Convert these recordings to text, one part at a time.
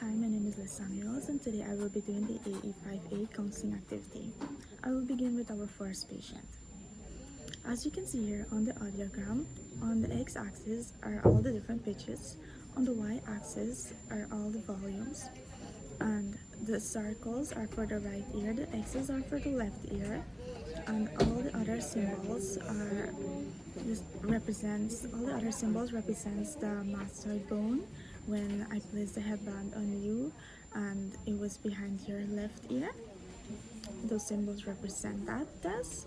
Hi, my name is Les Samuels, and today I will be doing the AE5A counseling activity. I will begin with our first patient. As you can see here on the audiogram, on the x-axis are all the different pitches, on the y-axis are all the volumes, and the circles are for the right ear, the x's are for the left ear, and all the other symbols represents the mastoid bone when I placed the headband on you and it was behind your left ear. Those symbols represent that test.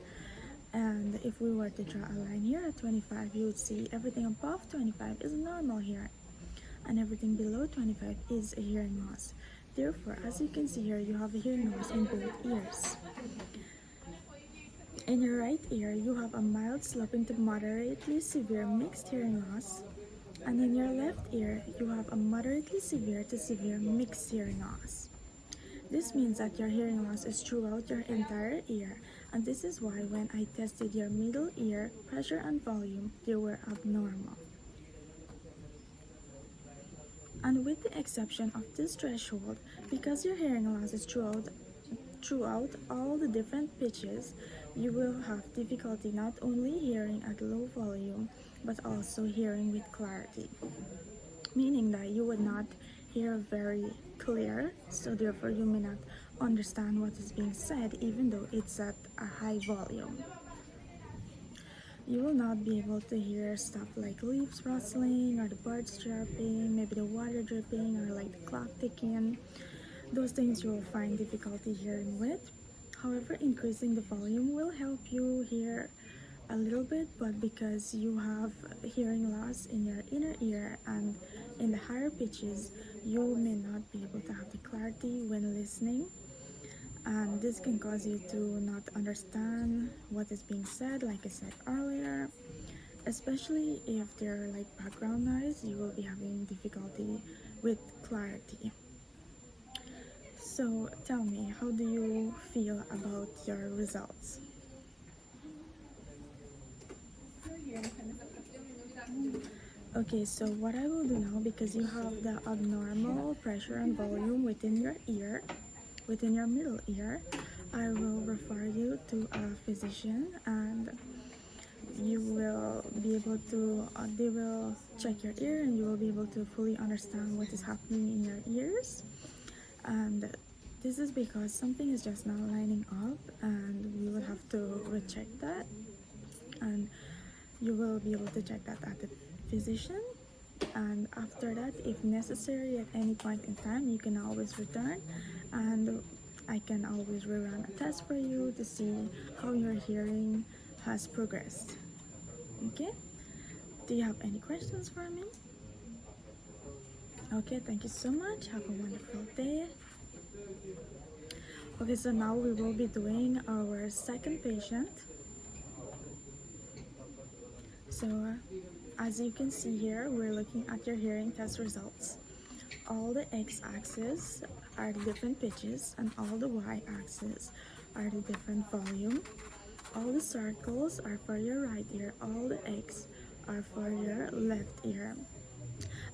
And if we were to draw a line here at 25, you would see everything above 25 is normal hearing and everything below 25 is a hearing loss. Therefore, as you can see here, you have a hearing loss in both ears. In your right ear, you have a mild sloping to moderately severe mixed hearing loss, and in your left ear, you have a moderately severe to severe mixed hearing loss. This means that your hearing loss is throughout your entire ear, and this is why when I tested your middle ear pressure and volume, they were abnormal. And with the exception of this threshold, because your hearing loss is throughout all the different pitches, you will have difficulty not only hearing at low volume, but also hearing with clarity. Meaning that you would not hear very clear, so therefore you may not understand what is being said even though it's at a high volume. You will not be able to hear stuff like leaves rustling or the birds chirping, maybe the water dripping or like the clock ticking. Those things you will find difficulty hearing with. However, increasing the volume will help you hear a little bit, but because you have hearing loss in your inner ear and in the higher pitches, you may not be able to have the clarity when listening, and this can cause you to not understand what is being said, like I said earlier. Especially if there are like background noise, you will be having difficulty with clarity. So tell me, how do you feel about your results? Okay, so what I will do now, because you have the abnormal pressure and volume within your ear, within your middle ear, I will refer you to a physician and you will be able to, they will check your ear and you will be able to fully understand what is happening in your ears. And this is because something is just not lining up and we will have to recheck that, and you will be able to check that at the physician. And after that, if necessary at any point in time, you can always return and I can always rerun a test for you to see how your hearing has progressed. Okay, do you have any questions for me? Okay, thank you so much. Have a wonderful day. Okay, so now we will be doing our second patient. So as you can see here, we're looking at your hearing test results. All the x-axis are the different pitches and all the y-axis are the different volume. All the circles are for your right ear, all the x are for your left ear.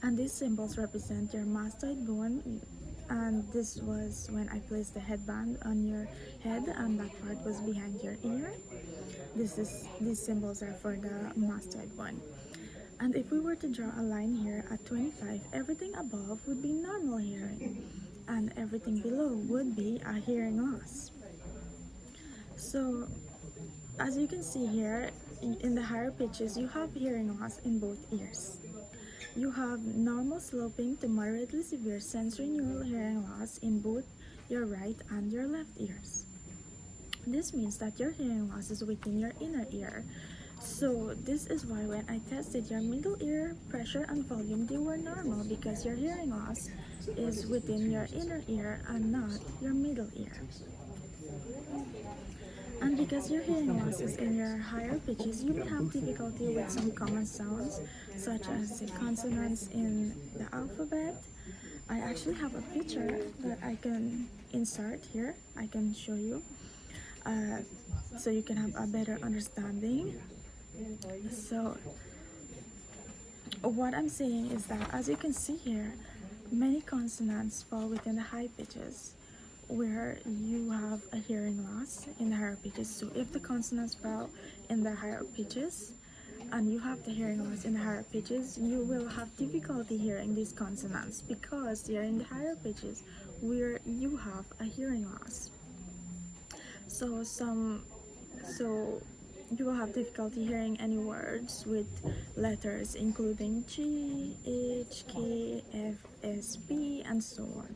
And these symbols represent your mastoid bone, and this was when I placed the headband on your head and that part was behind your ear. These symbols are for the mastoid bone. And if we were to draw a line here at 25, everything above would be normal hearing and everything below would be a hearing loss. So as you can see here, in the higher pitches, you have hearing loss in both ears. You have normal sloping to moderately severe sensory neural hearing loss in both your right and your left ears. This means that your hearing loss is within your inner ear. So this is why when I tested your middle ear pressure and volume, they were normal because your hearing loss is within your inner ear and not your middle ear. And because your hearing loss is in your higher pitches, you may have difficulty with some common sounds, such as the consonants in the alphabet. I actually have a picture that I can insert here. I can show you, so you can have a better understanding. So what I'm saying is that, as you can see here, Many consonants fall within the high pitches, where you have a hearing loss in the higher pitches. So if the consonants fall in the higher pitches and you have the hearing loss in the higher pitches, you will have difficulty hearing these consonants because they are in the higher pitches where you have a hearing loss. So you will have difficulty hearing any words with letters including G, H, K, F, S, P, and so on.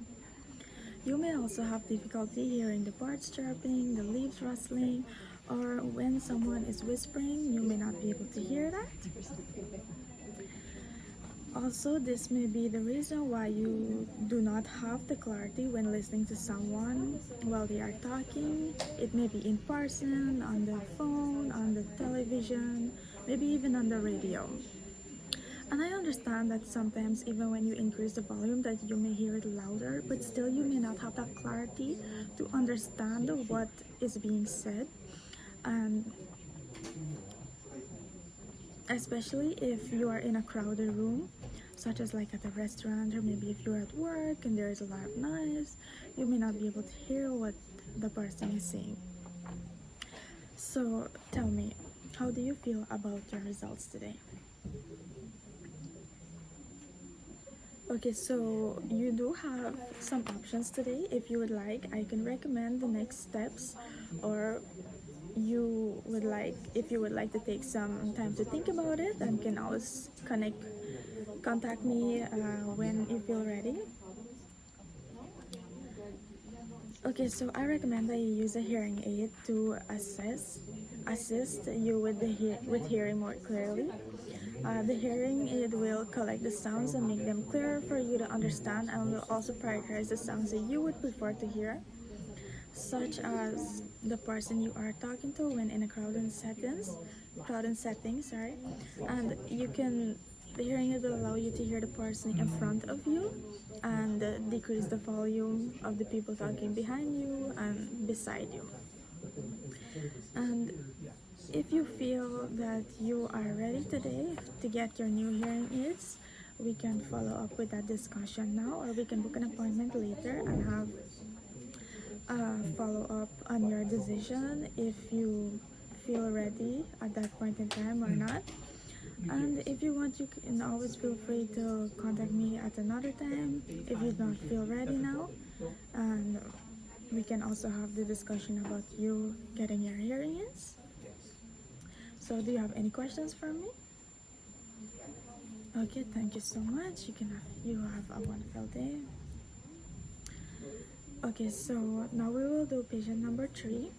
You may also have difficulty hearing the birds chirping, the leaves rustling, or when someone is whispering, you may not be able to hear that. Also, this may be the reason why you do not have the clarity when listening to someone while they are talking. It may be in person, on the phone, on the television, maybe even on the radio. And I understand that sometimes even when you increase the volume that you may hear it louder, but still you may not have that clarity to understand what is being said. And especially if you are in a crowded room, such as like at a restaurant, or maybe if you're at work and there is a lot of noise, you may not be able to hear what the person is saying. So tell me, how do you feel about your results today? Okay, so you do have some options today. If you would like, I can recommend the next steps, or if you would like to take some time to think about it, then can always contact me when you feel ready. Okay, so I recommend that you use a hearing aid to assist you with hearing more clearly. The hearing aid will collect the sounds and make them clearer for you to understand, and will also prioritize the sounds that you would prefer to hear, such as the person you are talking to when in a crowded setting, and the hearing aid will allow you to hear the person in front of you and decrease the volume of the people talking behind you and beside you. And if you feel that you are ready today to get your new hearing aids, we can follow up with that discussion now, or we can book an appointment later and have follow up on your decision if you feel ready at that point in time or not. And if you want, you can always feel free to contact me at another time if you don't feel ready now, and we can also have the discussion about you getting your hearing aids. So do you have any questions for me? Okay, thank you so much. You have a wonderful day. Okay, so now we will do patient number 3.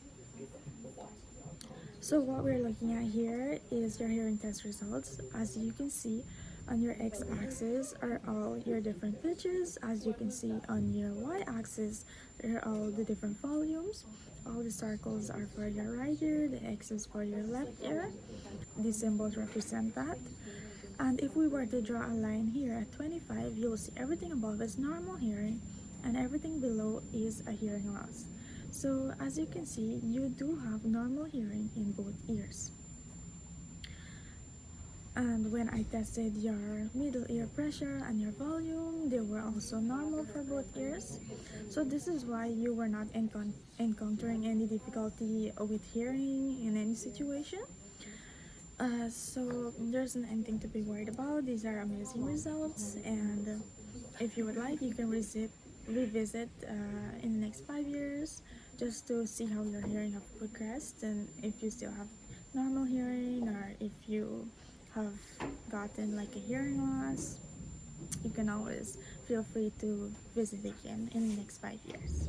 So what we're looking at here is your hearing test results. As you can see, on your x-axis are all your different pitches. As you can see on your y-axis, there are all the different volumes. All the circles are for your right ear, the X is for your left ear. These symbols represent that. And if we were to draw a line here at 25, you'll see everything above is normal hearing and everything below is a hearing loss. So as you can see, you do have normal hearing in both ears. And when I tested your middle ear pressure and your volume, they were also normal for both ears. So this is why you were not encountering any difficulty with hearing in any situation. So there's nothing to be worried about. These are amazing results, and if you would like, you can revisit in the next 5 years just to see how your hearing have progressed, and if you still have normal hearing, or if you have gotten like a hearing loss, you can always feel free to visit again in the next 5 years.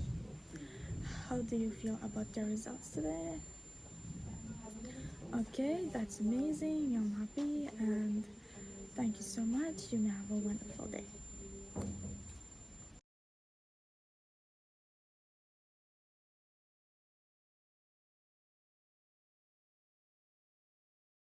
How do you feel about your results today? Okay, that's amazing. I'm happy, and thank you so much. You may have a wonderful day.